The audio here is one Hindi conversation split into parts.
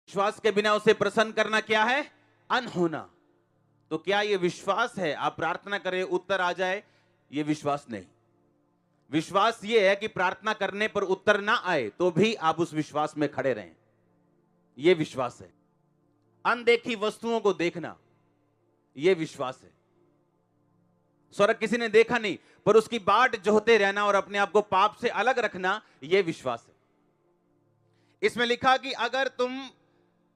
विश्वास के बिना उसे प्रसन्न करना क्या है? अनहोना। तो क्या यह विश्वास है आप प्रार्थना करें उत्तर आ जाए? यह विश्वास नहीं। विश्वास यह है कि प्रार्थना करने पर उत्तर ना आए तो भी आप उस विश्वास में खड़े रहें। यह विश्वास है। अनदेखी वस्तुओं को देखना, यह विश्वास है। स्वर्ग किसी ने देखा नहीं, पर उसकी बाट जोहते रहना और अपने आप को पाप से अलग रखना, यह विश्वास है। इसमें लिखा कि अगर तुम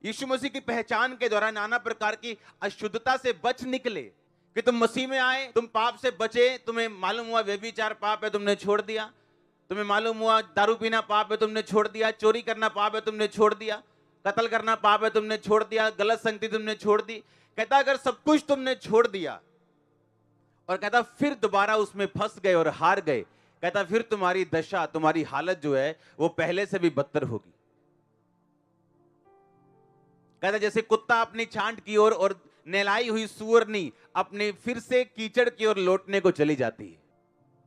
यीशु मसीह की पहचान के द्वारा नाना प्रकार की अशुद्धता से बच निकले, कि तुम मसीह में आए, तुम पाप से बचे, तुम्हें मालूम हुआ व्यभिचार पाप है, तुमने छोड़ दिया। तुम्हें मालूम हुआ दारू पीना पाप है, तुमने छोड़ दिया। चोरी करना पाप है, तुमने छोड़ दिया। कत्ल करना पाप है, तुमने छोड़ दिया। गलत संगति तुमने छोड़ दी। कहता अगर सब कुछ तुमने छोड़ दिया और कहता फिर दोबारा उसमें फंस गए और हार गए, कहता फिर तुम्हारी दशा, तुम्हारी हालत जो है वो पहले से भी बदतर होगी। कहता जैसे कुत्ता अपनी छांट की ओर और नहलाई हुई सूअरनी अपने फिर से कीचड़ की ओर लौटने को चली जाती है।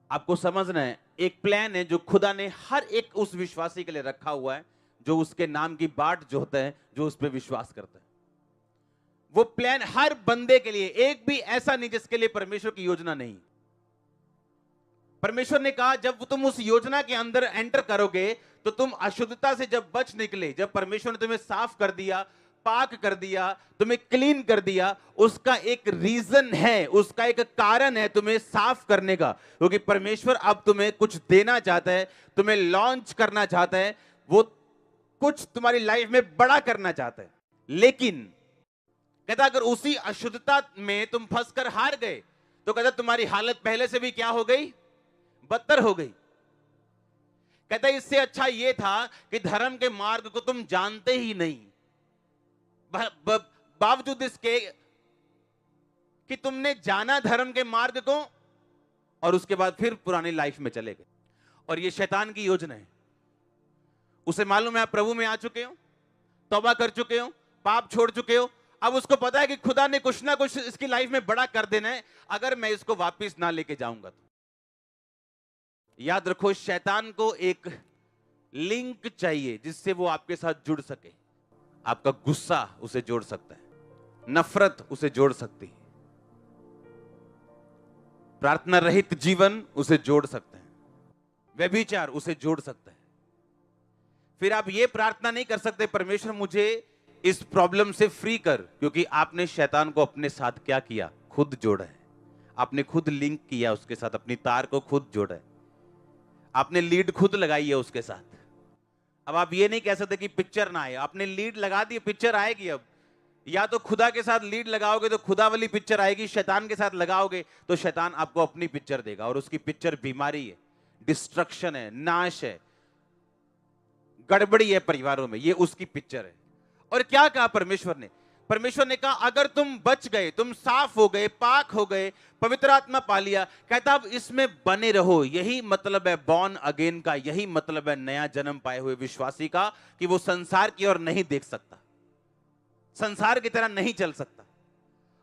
आपको समझना है, एक प्लान है जो खुदा ने हर एक उस विश्वासी के लिए रखा हुआ है जो उसके नाम की बाट जोहता है, जो उस पर विश्वास करता है। वो प्लान हर बंदे के लिए, एक भी ऐसा नहीं जिसके लिए परमेश्वर की योजना नहीं। परमेश्वर ने कहा जब तुम उस योजना के अंदर एंटर करोगे तो तुम अशुद्धता से जब बच निकले, जब परमेश्वर ने तुम्हें साफ कर दिया, पाक कर दिया, तुम्हें क्लीन कर दिया, उसका एक रीजन है, उसका एक कारण है तुम्हें साफ करने का। क्योंकि परमेश्वर अब तुम्हें कुछ देना चाहता है, तुम्हें लॉन्च करना चाहता है, वो कुछ तुम्हारी लाइफ में बड़ा करना चाहता है। लेकिन कहता अगर उसी अशुद्धता में तुम फंसकर हार गए तो कहता तुम्हारी हालत पहले से भी क्या हो गई? बदतर हो गई। कहता इससे अच्छा यह था कि धर्म के मार्ग को तुम जानते ही नहीं, बावजूद इसके कि तुमने जाना धर्म के मार्ग को और उसके बाद फिर पुरानी लाइफ में चले गए। और यह शैतान की योजना है। उसे मालूम है आप प्रभु में आ चुके हो, तौबा कर चुके हो, पाप छोड़ चुके हो। अब उसको पता है कि खुदा ने कुछ ना कुछ इसकी लाइफ में बड़ा कर देना है, अगर मैं इसको वापस ना लेके जाऊंगा तो। याद रखो, शैतान को एक लिंक चाहिए जिससे वो आपके साथ जुड़ सके। आपका गुस्सा उसे जोड़ सकता है, नफरत उसे जोड़ सकती है, प्रार्थना रहित जीवन उसे जोड़ सकते हैं, व्यभिचार उसे जोड़ सकता है। फिर आप ये प्रार्थना नहीं कर सकते परमेश्वर मुझे इस प्रॉब्लम से फ्री कर, क्योंकि आपने शैतान को अपने साथ क्या किया? खुद जोड़ा है। आपने खुद लिंक किया उसके साथ, अपनी तार को खुद जोड़ा है, आपने लीड खुद लगाई है उसके साथ। अब आप ये नहीं कह सकते कि पिक्चर ना आए, आपने लीड लगा दी, पिक्चर आएगी। अब या तो खुदा के साथ लीड लगाओगे तो खुदा वाली पिक्चर आएगी, शैतान के साथ लगाओगे तो शैतान आपको अपनी पिक्चर देगा, और उसकी पिक्चर बीमारी है, डिस्ट्रक्शन है, नाश है, गड़बड़ी है परिवारों में, ये उसकी पिक्चर है। और क्या कहा परमेश्वर ने? परमेश्वर ने कहा अगर तुम बच गए, तुम साफ हो गए, पाक हो गए, पवित्र आत्मा पा लिया, कहता अब इसमें बने रहो। यही मतलब है बॉर्न अगेन का, यही मतलब है नया जन्म पाए हुए विश्वासी का, कि वो संसार की ओर नहीं देख सकता, संसार की तरह नहीं चल सकता।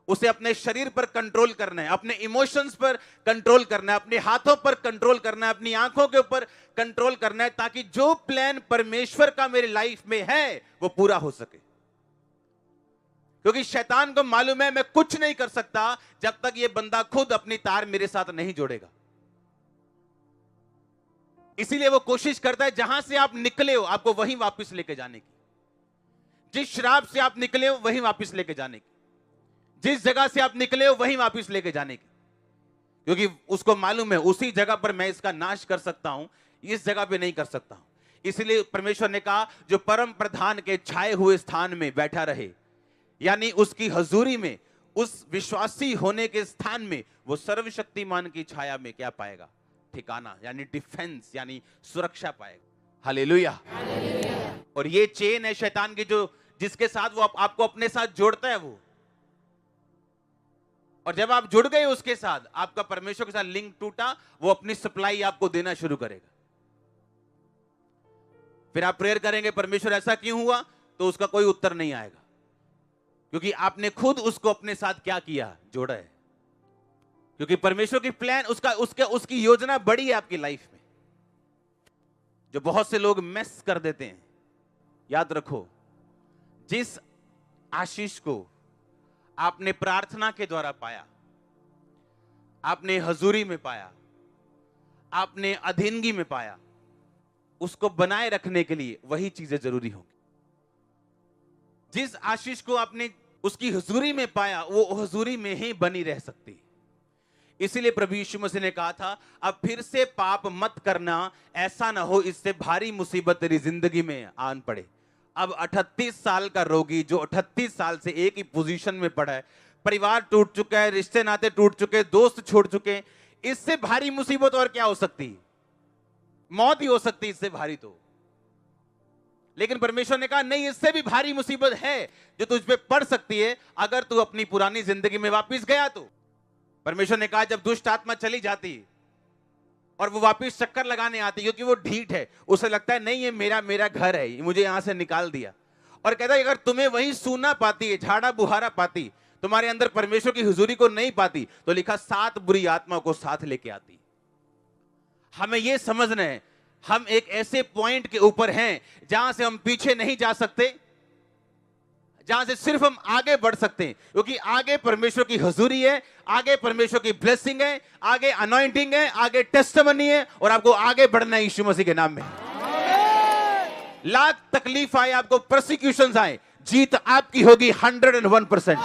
उसे अपने शरीर पर कंट्रोल करना है, अपने इमोशंस पर कंट्रोल करना है, अपने हाथों पर कंट्रोल करना है, अपनी आंखों के ऊपर कंट्रोल करना है, ताकि जो प्लान परमेश्वर का मेरी लाइफ में है वो पूरा हो सके। क्योंकि शैतान को मालूम है मैं कुछ नहीं कर सकता जब तक ये बंदा खुद अपनी तार मेरे साथ नहीं जोड़ेगा। इसीलिए वो कोशिश करता है जहां से आप निकले हो आपको वहीं वापस लेके जाने की, जिस शराब से आप निकले हो वहीं वापस लेके जाने की, जिस जगह से आप निकले हो वहीं वापस लेके जाने की। क्योंकि उसको मालूम है उसी जगह पर मैं इसका नाश कर सकता हूं, इस जगह पे नहीं कर सकता हूं। इसलिए परमेश्वर ने कहा जो परम प्रधान के छाए हुए स्थान में बैठा रहे, यानी उसकी हजूरी में, उस विश्वासी होने के स्थान में, वो सर्वशक्तिमान की छाया में क्या पाएगा? ठिकाना, यानी डिफेंस, यानी सुरक्षा पाएगा। हालेलुया। और ये चेन है शैतान की, जो जिसके साथ वो आपको अपने साथ जोड़ता है वो। और जब आप जुड़ गए उसके साथ, आपका परमेश्वर के साथ लिंक टूटा, वो अपनी सप्लाई आपको देना शुरू करेगा। फिर आप प्रेयर करेंगे परमेश्वर ऐसा क्यों हुआ, तो उसका कोई उत्तर नहीं आएगा, क्योंकि आपने खुद उसको अपने साथ क्या किया? जोड़ा है। क्योंकि परमेश्वर की प्लान, उसकी योजना बड़ी है आपकी लाइफ में, जो बहुत से लोग मिस कर देते हैं। याद रखो, जिस आशीष को आपने प्रार्थना के द्वारा पाया, आपने हजूरी में पाया, आपने अधीनगी में पाया, उसको बनाए रखने के लिए वही चीजें जरूरी होंगी। जिस आशीष को आपने उसकी हुजूरी में पाया, वो हुजूरी में ही बनी रह सकती। इसीलिए प्रभु यीशु मसीह ने कहा था, अब फिर से पाप मत करना, ऐसा ना हो इससे भारी मुसीबत तेरी जिंदगी में आन पड़े। अब 38 साल का रोगी जो 38 साल से एक ही पोजीशन में पड़ा है, परिवार टूट चुका है, रिश्ते नाते टूट चुके, दोस्त छोड़ चुके, इससे भारी मुसीबत और क्या हो सकती? मौत ही हो सकती इससे भारी तो। लेकिन परमेश्वर ने कहा नहीं, इससे भी भारी मुसीबत है जो तुझ पे पड़ सकती है अगर तू अपनी पुरानी जिंदगी में वापस गया तो। परमेश्वर ने कहा जब दुष्ट आत्मा चली जाती और वो वापस चक्कर लगाने आती, क्योंकि वो ढीठ है, उसे लगता है नहीं ये मेरा घर है, मुझे यहां से निकाल दिया, और कहता है अगर तुम्हें वहीं सूना पाती है, झाड़ा बुहारा पाती, तुम्हारे अंदर परमेश्वर की हुजूरी को नहीं पाती, तो लिखा 7 बुरी आत्मा को साथ लेके आती। हमें यह समझना है, हम एक ऐसे पॉइंट के ऊपर हैं जहां से हम पीछे नहीं जा सकते, जहां से सिर्फ हम आगे बढ़ सकते हैं, क्योंकि आगे परमेश्वर की हुजूरी है, आगे परमेश्वर की ब्लेसिंग है, आगे अनॉइंटिंग है, आगे टेस्टिमनी है, और आपको आगे बढ़ना है यीशु मसीह के नाम में। लाख तकलीफ आए, आपको प्रोसिक्यूशंस आए, जीत आपकी होगी 101%।